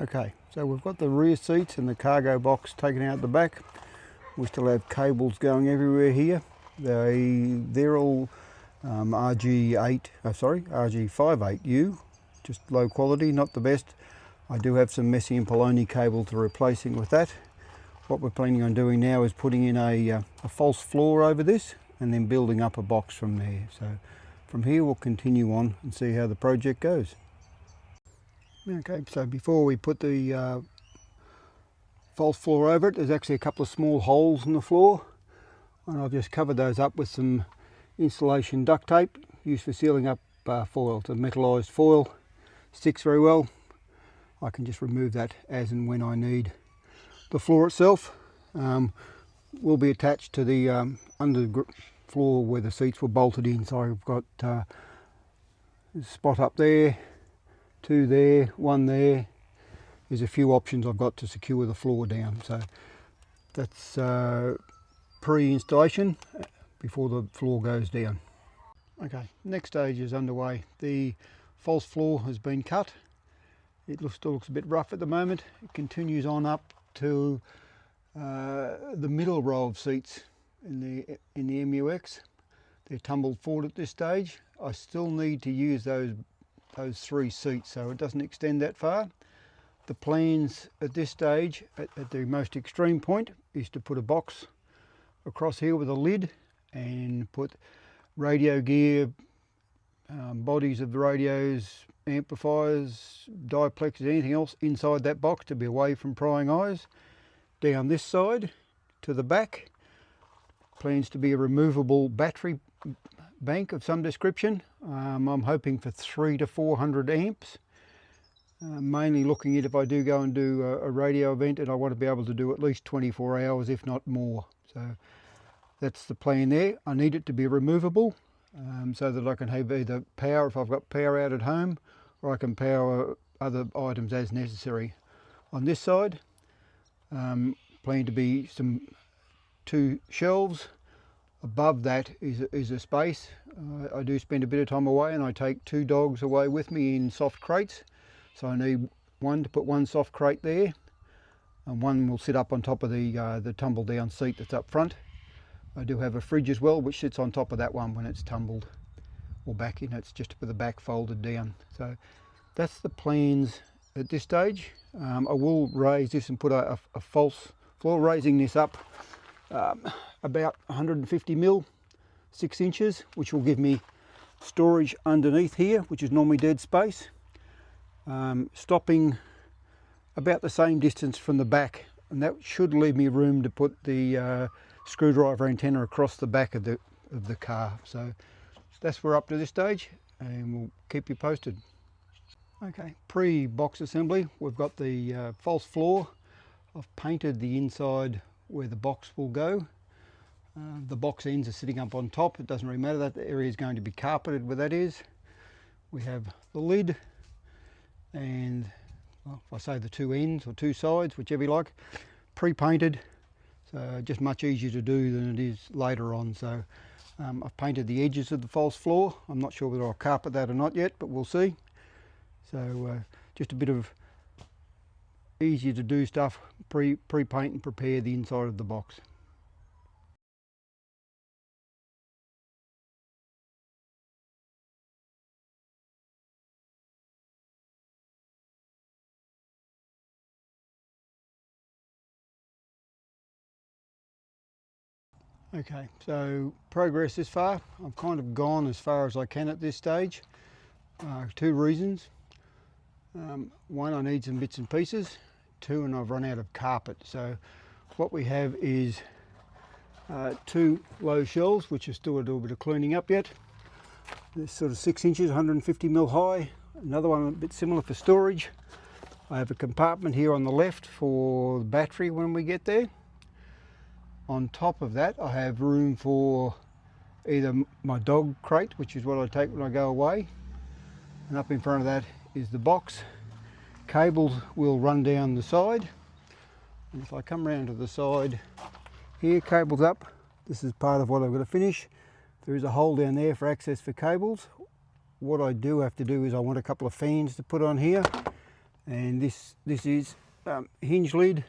Okay, so we've got the rear seats and the cargo box taken out the back. We still have cables going everywhere here. They're all RG58U, just low quality, not the best. I do have some Messi and Poloni cable to replacing with that. What we're planning on doing now is putting in a false floor over this and then building up a box from there. So from here we'll continue on and see how the project goes. Okay, so before we put the false floor over it, there's actually a couple of small holes in the floor, and I've just covered those up with some insulation duct tape used for sealing up foil. It's a metallised foil, sticks very well. I can just remove that as and when I need. The floor itself will be attached to the under floor where the seats were bolted in, so I've got a spot up there, two there, one there. There's a few options I've got to secure the floor down, so that's pre-installation before the floor goes down. Okay, next stage is underway. The false floor has been cut. It still looks a bit rough at the moment. It continues on up to the middle row of seats in the MUX. They're tumbled forward at this stage. I still need to use those three seats, so it doesn't extend that far. The plans at this stage, at the most extreme point, is to put a box across here with a lid and put radio gear, bodies of the radios, amplifiers, diplexers, anything else inside that box to be away from prying eyes. Down this side to the back, plans to be a removable battery bank of some description. I'm hoping for 300 to 400 amps. Mainly looking at if I do go and do a radio event, and I want to be able to do at least 24 hours, if not more. So that's the plan there. I need it to be removable so that I can have either power if I've got power out at home, or I can power other items as necessary. On this side, plan to be two shelves. Above that is a space. I do spend a bit of time away, and I take two dogs away with me in soft crates. So I need one to put one soft crate there, and one will sit up on top of the tumble down seat that's up front. I do have a fridge as well, which sits on top of that one when it's tumbled, or back in. It's just with the back folded down. So that's the plans at this stage. I will raise this and put a false floor, raising this up about 150 mil, 6 inches, which will give me storage underneath here, which is normally dead space. Stopping about the same distance from the back, and that should leave me room to put the screwdriver antenna across the back of the car. So that's where we're up to this stage, and we'll keep you posted. Okay, pre-box assembly, we've got the false floor. I've painted the inside where the box will go. The box ends are sitting up on top. It doesn't really matter, that area is going to be carpeted where that is. We have the lid, and well, if I say the two ends or two sides, whichever you like, pre-painted, so just much easier to do than it is later on. So I've painted the edges of the false floor. I'm not sure whether I'll carpet that or not yet, but we'll see. So just a bit of easier to do stuff, pre-paint and prepare the inside of the box. Okay, so progress this far. I've kind of gone as far as I can at this stage. Two reasons. One, I need some bits and pieces. Two, and I've run out of carpet. So what we have is two low shelves, which are still a little bit of cleaning up yet. This sort of 6 inches, 150 mil high. Another one a bit similar for storage. I have a compartment here on the left for the battery when we get there. On top of that, I have room for either my dog crate, which is what I take when I go away, and up in front of that is the box. Cables will run down the side, and if I come round to the side here, cables up. This is part of what I've got to finish. There is a hole down there for access for cables. What I do have to do is I want a couple of fans to put on here, And this is hinge lid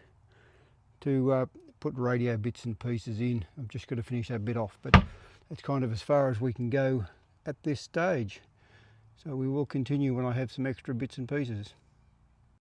to put radio bits and pieces in. I'm just going to finish that bit off, but that's kind of as far as we can go at this stage. So we will continue when I have some extra bits and pieces.